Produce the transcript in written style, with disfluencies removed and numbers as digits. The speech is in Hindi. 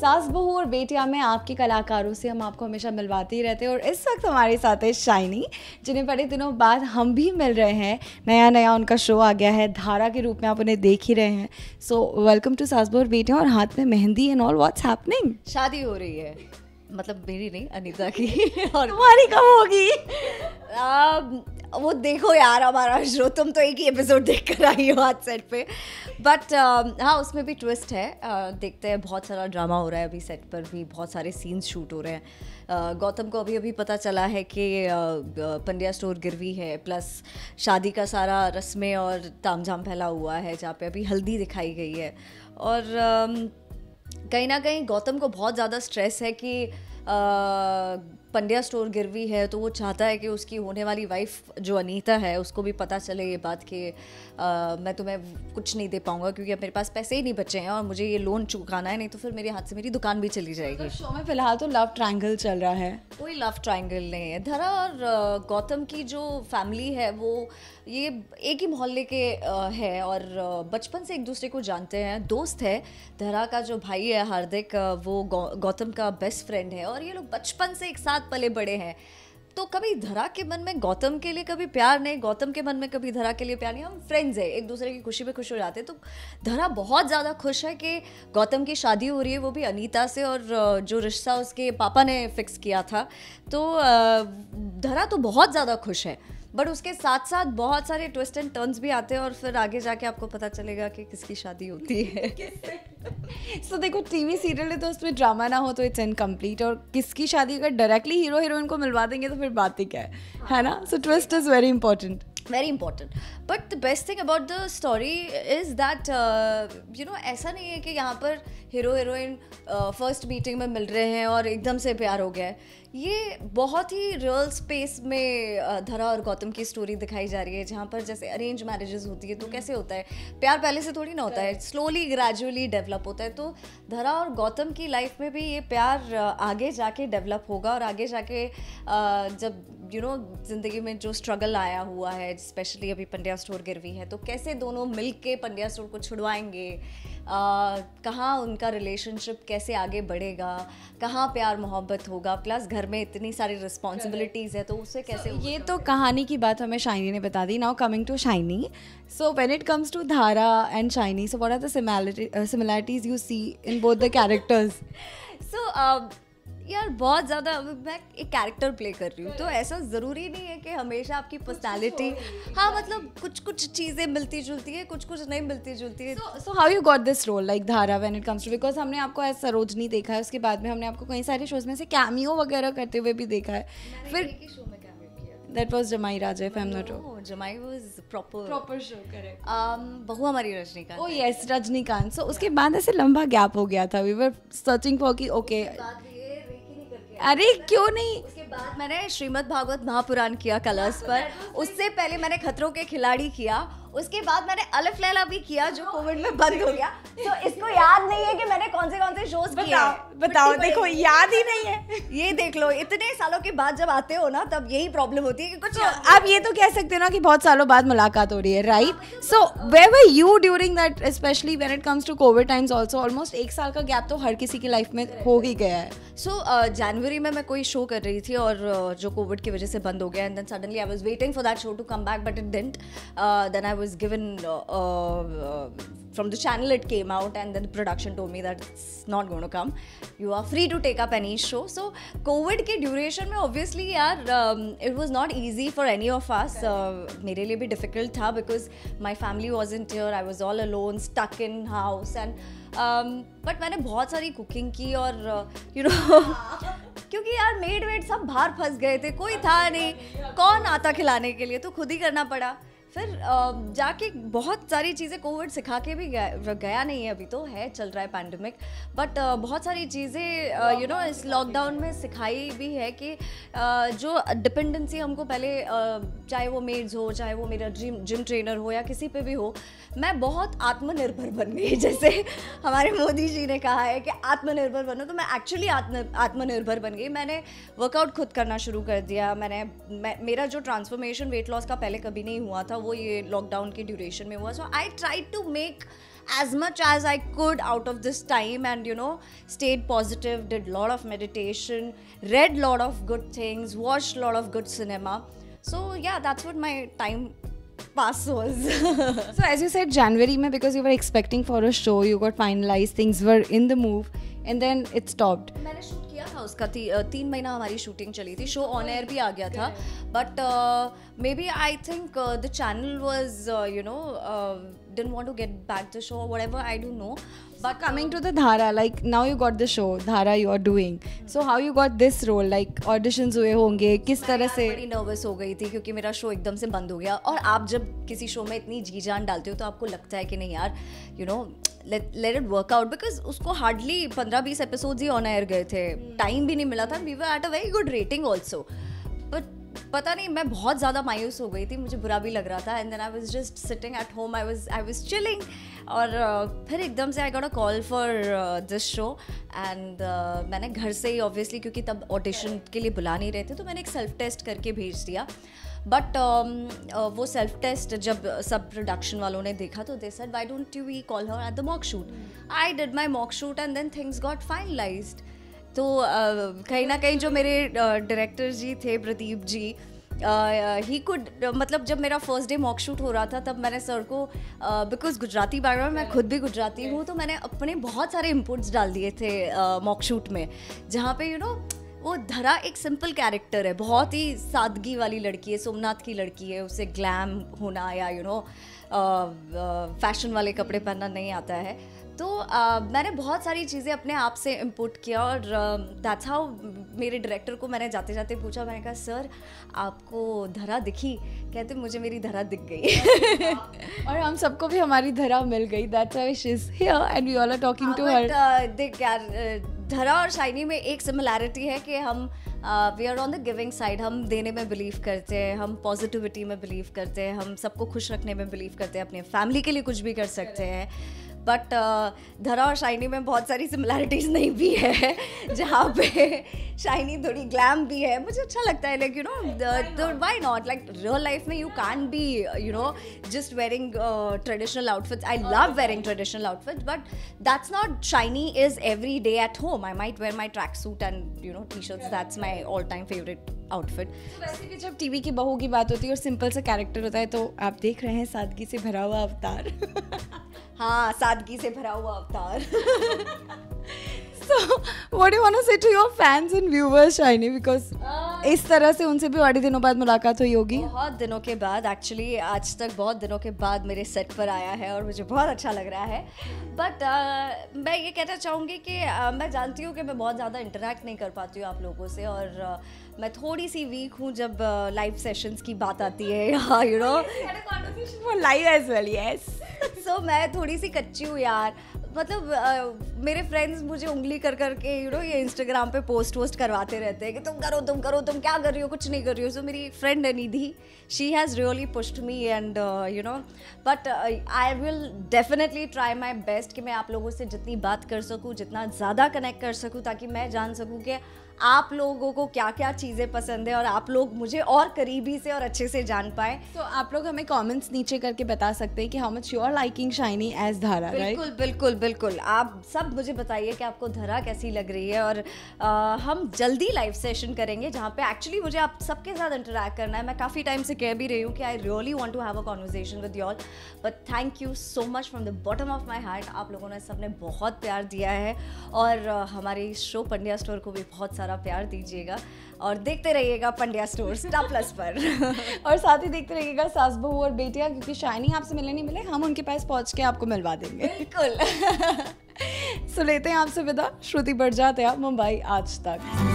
सास बहू और बेटियां में आपके कलाकारों से हम आपको हमेशा मिलवाते ही रहते हैं और इस वक्त हमारे साथ है शाइनी, जिन्हें बड़े दिनों बाद हम भी मिल रहे हैं। नया उनका शो आ गया है, धारा के रूप में आप उन्हें देख ही रहे हैं। सो वेलकम टू सास बहू और बेटियां। और हाथ में mehndi and all, what's happening? शादी हो रही है, मतलब मेरी नहीं, अनीता की। और तुम्हारी कब होगी? वो देखो यार हमारा शो, तुम तो एक ही एपिसोड देख कर आई हो आज सेट पे। बट हाँ, उसमें भी ट्विस्ट है। देखते हैं, बहुत सारा ड्रामा हो रहा है अभी सेट पर भी, बहुत सारे सीन्स शूट हो रहे हैं। गौतम को अभी पता चला है कि पंड्या स्टोर गिरवी है, प्लस शादी का सारा रस्में और तामझाम फैला हुआ है, जहाँ पे अभी हल्दी दिखाई गई है। और कहीं ना कहीं गौतम को बहुत ज़्यादा स्ट्रेस है कि पंड्या स्टोर गिरवी है, तो वो चाहता है कि उसकी होने वाली वाइफ जो अनीता है उसको भी पता चले ये बात कि मैं तुम्हें कुछ नहीं दे पाऊंगा क्योंकि अब मेरे पास पैसे ही नहीं बचे हैं और मुझे ये लोन चुकाना है, नहीं तो फिर मेरे हाथ से मेरी दुकान भी चली जाएगी। शो में फिलहाल तो लव ट्रायंगल चल रहा है। कोई लव ट्रायंगल नहीं है। धरा और गौतम की जो फैमिली है वो ये एक ही मोहल्ले के है और बचपन से एक दूसरे को जानते हैं, दोस्त है। धरा का जो भाई है हार्दिक, वो गौतम का बेस्ट फ्रेंड है और ये लोग बचपन से एक साथ पले बड़े हैं। तो कभी धरा के मन में गौतम के लिए कभी प्यार नहीं, गौतम के मन में कभी धरा के लिए प्यार नहीं। हम फ्रेंड्स हैं, एक दूसरे की खुशी में खुश हो जाते हैं। तो धरा बहुत ज़्यादा खुश है कि गौतम की शादी हो रही है, वो भी अनीता से, और जो रिश्ता उसके पापा ने फिक्स किया था। तो धरा तो बहुत ज़्यादा खुश है, बट उसके साथ साथ बहुत सारे ट्विस्ट एंड टर्न्स भी आते हैं और फिर आगे जाके आपको पता चलेगा कि किसकी शादी होती है। सो देखो, टीवी सीरियल है तो उसमें ड्रामा ना हो तो इट्स इनकम्प्लीट, और किसकी शादी अगर डायरेक्टली हीरो हीरोइन को मिलवा देंगे तो फिर बात ही क्या है ना? So twist is very important. Very important. But the best thing about the story is that you know, ऐसा नहीं है कि यहाँ पर हीरो हीरोइन फर्स्ट मीटिंग में मिल रहे हैं और एकदम से प्यार हो गया है। ये बहुत ही रियल स्पेस में धरा और गौतम की स्टोरी दिखाई जा रही है, जहाँ पर जैसे अरेंज मैरिजेस होती है तो कैसे होता है, प्यार पहले से थोड़ी ना होता है, स्लोली ग्रेजुअली डेवलप होता है। तो धरा और गौतम की लाइफ में भी ये प्यार आगे जाके डेवलप होगा और आगे जाके जब यू नो ज़िंदगी में जो स्ट्रगल आया हुआ है, स्पेशली अभी पंड्या स्टोर गिरवी है, तो कैसे दोनों मिल के पंड्या स्टोर को छुड़वाएंगे, कहाँ उनका रिलेशनशिप कैसे आगे बढ़ेगा, कहाँ प्यार मोहब्बत होगा, प्लस घर में इतनी सारी रिस्पॉन्सिबिलिटीज़ है तो उससे कैसे ये तो कहानी की बात हमें शाइनी ने बता दी। Now coming to Shiny, so when it comes to Dhara and Shiny, so what are the similarities you see in both the characters? So यार बहुत ज़्यादा, मैं एक कैरेक्टर प्ले कर रही हूँ तो ऐसा ज़रूरी नहीं है कि हमेशा आपकी पर्सनालिटी, हाँ मतलब कुछ चीज़ें मिलती जुलती है, कुछ नहीं मिलती जुलती है। So how you got this role like Dhara when it comes to, because हमने आपको एज सरोजनी देखा है, उसके बाद में हमने आपको कई सारे शोज में से कैमियो वगैरह करते हुए भी देखा है। फिर that was Jamai Raja, if I am not wrong. Jamai was proper show, correct. Bahu Hamari Rajnikant. Oh yes, Rajnikant. So उसके बाद ऐसे लंबा गैप हो गया था, वी वर सर्चिंग फॉर कि ओके, अरे क्यों नहीं। उसके बाद मैंने श्रीमद् भागवत महापुराण किया कलर्स पर, उससे पहले मैंने खतरों के खिलाड़ी किया, उसके बाद मैंने अलफ लैला भी किया जो कोविड में बंद हो गया। तो इसको याद नहीं है कि मैंने कौन से शोज किए हैं। बताओ देखो, याद ही नहीं है। ये देख लो, इतने सालों के बाद जब आते हो ना तब यही प्रॉब्लम होती है कि कुछ आप ये तो कह सकते हो ना कि बहुत सालों बाद मुलाकात हो रही है, right? So where were you during that, specially when it comes to COVID times also? Almost एक साल का गैप तो हर किसी की लाइफ में हो ही गया है। सो जनवरी में मैं कोई शो कर रही थी और जो कोविड की वजह से बंद हो गया, and then suddenly I was waiting for that show to come back but it didn't. Then I was given from the channel it came out, and then the production told me that it's not going to come, you are free to take up any show. So covid के duration में obviously यार it was not easy for any of us. मेरे लिए भी difficult था because my family wasn't here, I was all alone stuck in house, and but मैंने बहुत सारी cooking की और you know क्योंकि यार मेड वेड सब बाहर फंस गए थे, कोई था नहीं, कौन आता खिलाने के लिए, तो खुद ही करना पड़ा। फिर जाके बहुत सारी चीज़ें कोविड सिखा के भी गया नहीं है, अभी तो है चल रहा है पैंडमिक, बट बहुत सारी चीज़ें यू नो इस लॉकडाउन में सिखाई भी है कि जो डिपेंडेंसी हमको पहले, चाहे वो मेड्स हो, चाहे वो मेरा जिम ट्रेनर हो या किसी पे भी हो, मैं बहुत आत्मनिर्भर बन गई। जैसे हमारे मोदी जी ने कहा है कि आत्मनिर्भर बनो, तो मैं एक्चुअली आत्मनिर्भर बन गई। मैंने वर्कआउट खुद करना शुरू कर दिया। मेरा जो ट्रांसफॉर्मेशन वेट लॉस का पहले कभी नहीं हुआ था, वो ये लॉकडाउन के ड्यूरेशन में हुआ। So I try to make as much as I could out of this time, and you know, stayed positive, did lot of meditation, read lot of good things, watched lot of good cinema. So yeah, that's what my time pass was. So as you said January में, because you were expecting for a show, you got finalized, things were in the move, and then it stopped. मैंने शूट किया था उसका 3 महीना हमारी शूटिंग चली थी, शो ऑन एयर भी आ गया था, but maybe I think the channel was you know didn't want to get back the show, whatever, I don't know. But coming to the Dhara, like now you got the show Dhara you are doing, so how you got this role, like auditions हुए होंगे, किस तरह से? बड़ी नर्वस हो गई थी क्योंकि मेरा शो एकदम से बंद हो गया, और आप जब किसी शो में इतनी जी जान डालते हो तो आपको लगता है कि नहीं यार, you know, let it work out, because उसको hardly 15-20 episodes he on air गए थे, टाइम भी नहीं मिला था, we were at a very good rating also, but पता नहीं, मैं बहुत ज़्यादा मायूस हो गई थी, मुझे बुरा भी लग रहा था, and then I was just sitting at home, I was chilling, और फिर एकदम से I got a call for this show, and मैंने घर से ही ऑब्वियसली, क्योंकि तब ऑडिशन के लिए बुला नहीं रहे थे, तो मैंने एक सेल्फ टेस्ट करके भेज दिया, बट वो सेल्फ टेस्ट जब सब प्रोडक्शन वालों ने देखा तो they said why don't you we call her at the mock shoot. I did my mock shoot and then things got finalised. तो कहीं ना कहीं जो मेरे डायरेक्टर जी थे, प्रदीप जी, ही कुड, मतलब जब मेरा फर्स्ट डे मॉक शूट हो रहा था तब मैंने सर को, बिकॉज गुजराती बैकग्राउंड, मैं खुद भी गुजराती हूँ, तो मैंने अपने बहुत सारे इनपुट्स डाल दिए थे मॉक शूट में, जहाँ पे यू नो वो धरा एक सिंपल कैरेक्टर है, बहुत ही सादगी वाली लड़की है, सोमनाथ की लड़की है, उसे ग्लैम होना या यू नो फैशन वाले कपड़े पहनना नहीं आता है, तो मैंने बहुत सारी चीज़ें अपने आप से इनपुट किया, और दैट्स हाउ मेरे डायरेक्टर को मैंने जाते जाते पूछा, मैंने कहा सर आपको धरा दिखी? कहते मुझे मेरी धरा दिख गई. और हम सबको भी हमारी धरा मिल गई, that's why she is here and we all are talking to her. देख यार, धरा और शाइनी में एक सिमिलैरिटी है कि हम we are on the giving side, हम देने में बिलीव करते हैं, हम पॉजिटिविटी में बिलीव करते हैं, हम सबको खुश रखने में बिलीव करते हैं, अपने फैमिली के लिए कुछ भी कर सकते हैं, बट धरा और शाइनी में बहुत सारी सिमिलैरिटीज़ नहीं भी है, जहाँ पे शाइनी थोड़ी ग्लैम भी है, मुझे अच्छा लगता है, like you know, why not, like real life में you can be you know just wearing traditional outfits. I love wearing traditional outfits, but that's not shiny is every day at home. I might wear my tracksuit and you know t-shirts, that's my all time favourite outfit. वैसे भी जब टीवी की बहू की बात होती है और सिंपल सा कैरेक्टर होता है, तो आप देख रहे हैं सादगी से भरा हुआ अवतार. हाँ, सादगी से भरा हुआ अवतार. So, what do you want to say to your fans and viewers, Shaini? Because इस तरह से उनसे भी बड़े दिनों बाद मुलाकात हुई होगी. बहुत दिनों के बाद, एक्चुअली आज तक बहुत दिनों के बाद मेरे सेट पर आया है और मुझे बहुत अच्छा लग रहा है. बट मैं ये कहना चाहूँगी कि मैं जानती हूँ कि मैं बहुत ज़्यादा इंटरेक्ट नहीं कर पाती हूँ आप लोगों से, और मैं थोड़ी सी वीक हूँ जब लाइव सेशंस की बात आती है, या you know live as well. Yes. So मैं थोड़ी सी कच्ची हूँ यार, मतलब मेरे फ्रेंड्स मुझे उंगली कर करके यू नो ये इंस्टाग्राम पे पोस्ट करवाते रहते हैं कि तुम करो, तुम क्या कर रही हो, कुछ नहीं कर रही हो. सो मेरी फ्रेंड है Nidhi, she has really pushed me, and you know, but I will definitely try my best कि मैं आप लोगों से जितनी बात कर सकूँ, जितना ज़्यादा कनेक्ट कर सकूँ, ताकि मैं जान सकूँ कि आप लोगों को क्या क्या चीज़ें पसंद है और आप लोग मुझे और करीबी से और अच्छे से जान पाए. तो आप लोग हमें कमेंट्स नीचे करके बता सकते हैं कि how much you are liking shiny as Dhara. बिल्कुल बिल्कुल बिल्कुल, आप सब मुझे बताइए कि आपको धरा कैसी लग रही है, और हम जल्दी लाइव सेशन करेंगे जहाँ पे एक्चुअली मुझे आप सबके साथ इंटरेक्ट करना है. मैं काफ़ी टाइम से कह भी रही हूँ कि I really want to have a conversation with you all, but thank you so much from the bottom of my heart. आप लोगों ने सबने बहुत प्यार दिया है, और हमारे शो पंड्या स्टोर को भी बहुत सारा प्यार दीजिएगा, और देखते रहिएगा पंड्या स्टोर स्टार प्लस पर. और साथ ही देखते रहिएगा सास बहू और बेटियां, क्योंकि शाइनी आपसे मिलने नहीं मिले, हम उनके पास पहुंच के आपको मिलवा देंगे. बिल्कुल. सो लेते हैं आपसे विदा. श्रुति बढ़ जाते हैं मुंबई आज तक.